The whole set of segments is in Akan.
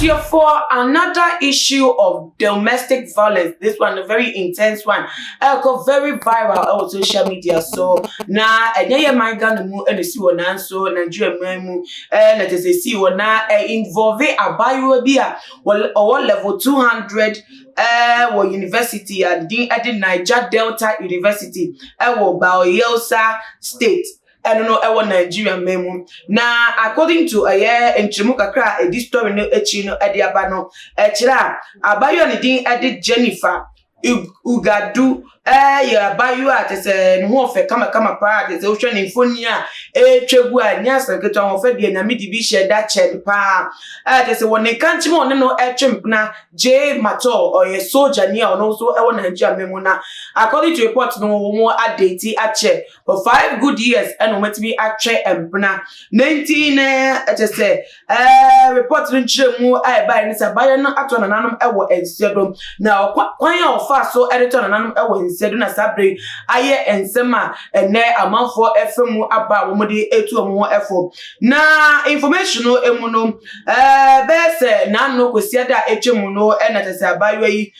here for another issue of domestic violence. This one a very intense one. Go very viral on social media. So na enye man Ghana mu and see one so Nigeria mu let us see one na involve abayo bia or level 200 university and the Niger Delta University Bayelsa State. I don't know, I want Nigerian memo. Now, according to a year in Chimukakra, this story no echino ediabano, echira, abayo ni din edit Jennifer, Ugadu, ya bayo at a nwofe kama pa, the ocean in Funia, Chegua, Nyasa, Keton of Eddie, and a midibisha that ched pa. There's a one can't you want no echimp J. Mato or a soldier near and also I want Nigerian memona. According to reports, no more at date at check for 5 good years and went to be at check and bna 19 just say reports in Chemu I buy this a buyer not at one anonymous ever and said now why fast so editor anonymous ever said na sabre aye ensema ene amanfo fm aba wo de etu omo efo na information no emu no be se na no kwesi da etwemu no na tese abayo yi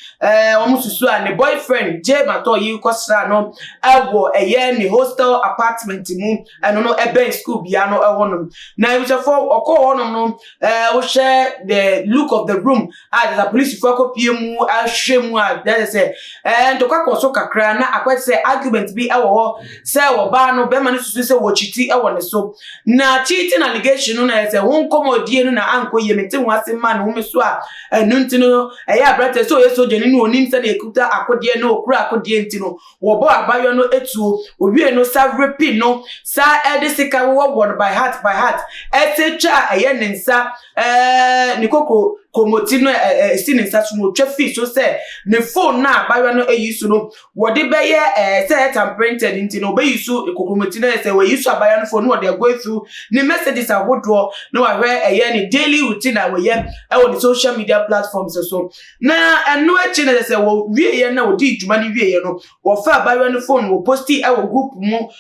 omo susu a ne boyfriend J Mato yi kwasra no ewo eye ni hostel apartment mu eno no ebe school bia no ewo no na you for okọ wono no wo share the look of the room as the police for kopie mu ahwemu a that say to kwakoso kakra na akwese argument bi ewo ho say wo ba no be ma no susu say wo chiti ewo ne so na cheating allegation no na say won komodie no na anko yemete ho asema no me so a enu ntino eya brate so yeso jeni no onim say na ekuta akodie no okura akodie ntino wo bo abayo no etu owie no sa repeat no sa edisika wo won by heart etecha eye nensa nikoko komotino sininsa sumo twafi so say ne phone na abayo no eyisu no wode beye say tamprinted ntino be yisu kokomotino say we yisu abayo no phone no dey go through ne messages awodo no wa hwe ne daily routine na we ye on the social media platforms so na eno echi na say wo wie ye na odi djuma ni wie ye no wo fa abayo no phone wo posti e wo group mu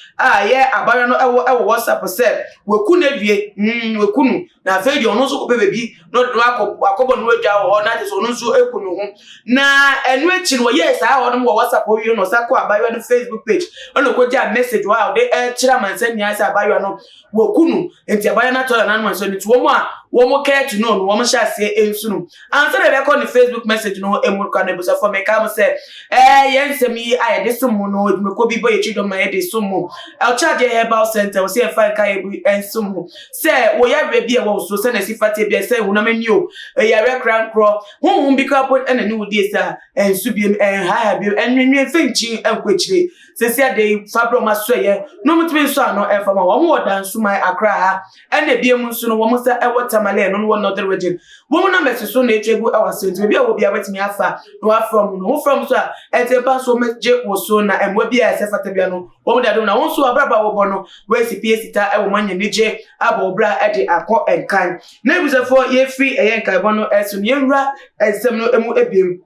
ye abayo no e wo WhatsApp say we ku na wie we kunu na fe ono so ko bebi no do akobo no adwa ho na so no so ekunu ho na enu echi no yes I on WhatsApp o wi no sako abayo no Facebook page ono ko dia message wow de chira mansa nya say abayo no wo kunu enti abayo na to na no so ni to wo mo care to know no wo mo sha se ensunu answer dey record the Facebook message no emu ka na busa for me ka mo say yensem yi aye de sumu no me ko bi boy chido ma de sumu el charge herbal center wo say fa ka e ensumu say wo ya rebi e wo so say na sifate bi say wo na mani o ya rekran kro hu bi ka put ena ni wo di sa ensu bi ha bi enwenwen fenchi enkwechire say say dey fabro ma so ye no mutimi so ano e fama wo mo dan so mai akra ha ena bi emu so no wo mo say e watermale no wo northern region wo mo na message so na etwegu awasent bi a wo bi abetimi afa no afrom no from so e te pa so meje wo so na emwa bi a se fata bia no wo mo da do na wo so abraba wo bo no we CPA sita e wo manya nije aba obra e de akọ enkan na ebusafo ye free e enkan bo no eso ne nwura ensem no emu ebiem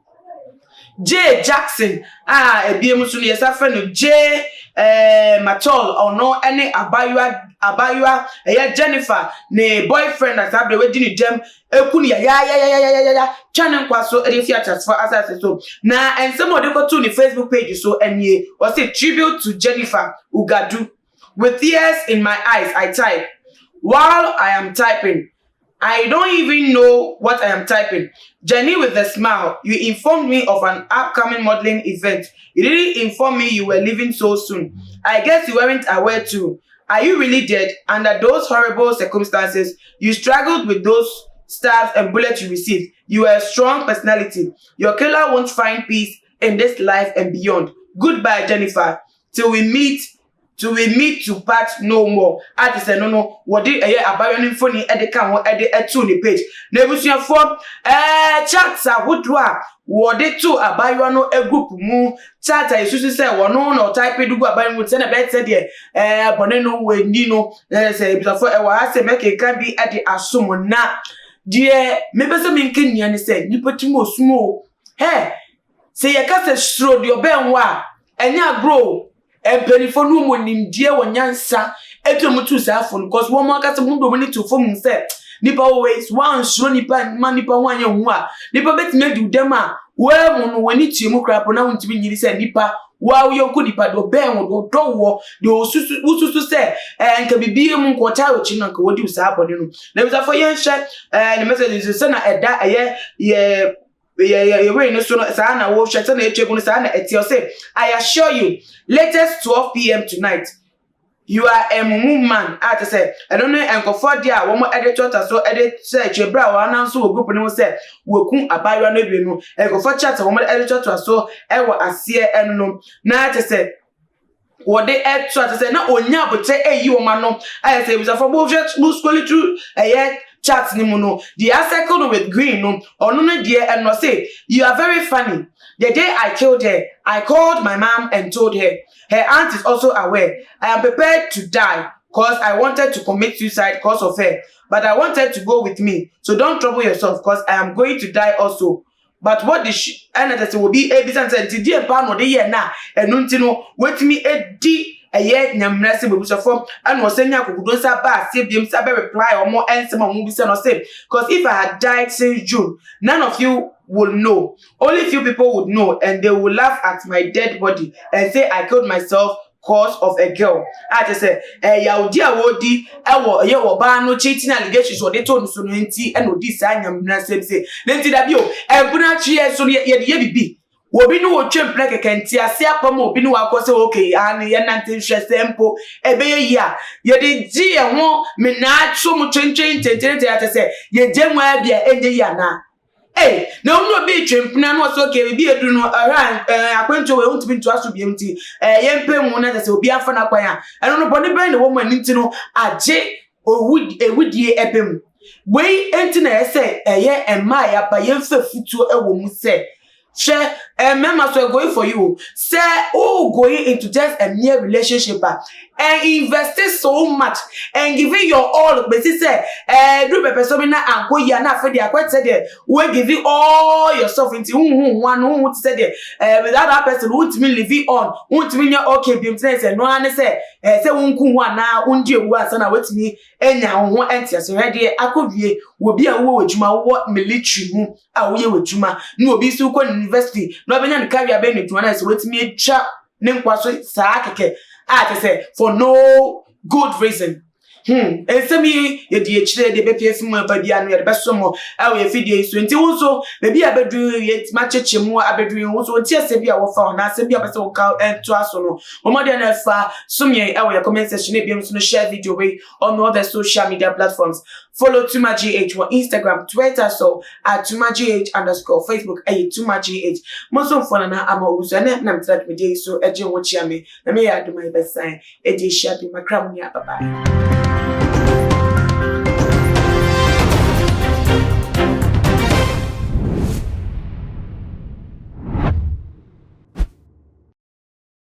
J Jackson ebiem so no yesafa no J Matol ono ene abayua Jennifer ne boyfriend as abre we di ni dem ekunu ya channel kwaso edisi transfer asase so na ensem ode ko to ni Facebook page so enye o say tribute to Jennifer Ugadu. With tears in my eyes I type. While I am typing, I don't even know what I am typing. Jenny with a smile, you informed me of an upcoming modeling event. You didn't inform me you were leaving so soon. I guess you weren't aware too. Are you really dead? Under those horrible circumstances, you struggled with those stabs and bullets you received. You are a strong personality. Your killer won't find peace in this life and beyond. Goodbye, Jennifer. Till we meet to part no more. I say no what did abayo ni phone e de kan ho e de etu ni page na ebusuafo chats ahodwa wo de to abayo no e group mu chat isusu say wono no type dugu abayo mu say na be say de bone no we ni no say ebusuafo e wa say make e kan bi e de asom na de me be say me nkan nia ni say nipotimo osumo say ye ka say stro de obenwa enya grow penifo no mo nimdie wonyansa eto mutu safo because wo mo aka se mundo mo ni to fo mu se nipa always one so nipa man nipa wan ye hu a nipa betime du dem a we mu no wani tiemu krapo na wontimi nyiri se nipa wa yonko nipa do ben wo do wo de osusu se nka bibie mu nkota ochi na nka wodi usa abone no na bizafo ye hye ne message se na eda ye we no so sa na wo hye se na etwegu no sa na etio say I assure you latest 12 p.m. tonight you are a mumu man. I say I don't know enko for dia wo mo editor so edit say chebra wa announce wo group no say wo kun abayo na bi no enko for chat wo mo editor so e wo ase enno na I say wo de editor say na onya bote eyi wo ma no I say we for both scroll through chat ni mu no the circle with green no ono no de enno say you are very funny. The day I killed her, I called my mom and told her. Her aunt is also aware. I am prepared to die because I wanted to commit suicide because of her. But I wanted to go with me. So don't trouble yourself because I am going to die also. But what the NSS will be a business and today pan the year now. And no wait me a D a year nyamrese bebusa form and was saying I sa ba save them sabe reply or more answer my movie or say. Because if I had died since June, none of you will know. Only few people would know and they will laugh at my dead body and say I killed myself cause of a girl. I just say ya odi awodi ewo ye oba no cheating allegations or they told so no nti and odi sa nyamna say nti da bi o ebuna chie so ye bibi obi no wo twem plek kenti ase apam obi no akose okay an ye nante hwe sempo ebe ye ya ye de ji ye ho me na atwo mu twenchen tentenete ate say ye gemwa bia enye ya na hey, no be twempna no so okay bi edu no akwanto we untimi nto aso biemti yempe mu na se obi afa na kwan a eno no boni ben ne wo mani nti no age ewudie epem we enti na ese eye emma ya ba yemfa futuo ewo mu se share remember so going for you say going into just a mere relationship and investing so much and giving your all but say do be person na anko ya na fe dia kwete there we give you all yourself into one who say there without that person who to me live on who to me okay be say no an say wonku hu ana undi ewu asa na wetimi enya ho enti ase hede akowie wo bi a wo adwuma wo military mu a wo ye wadwuma na obi su ko university no benya ne career be ne dwuma na se wetimi etwa ne nkwaso saa keke I say for no good reason. And some ye de chile de be from my body and the best some our video so until so maybe I bedroom yet match chimu a bedroom also tears be our phone na se be a so call and to us no more than fa some ye our comment section be no share video way on all the social media platforms. Follow ℂhéating on Instagram, Twitter so at ℂhéating_, Facebook ℂhéating. Most of fun na ama uzane na mtrat me so eje wo chia me na me ya do my best sign eje share be my crown ya bye bye.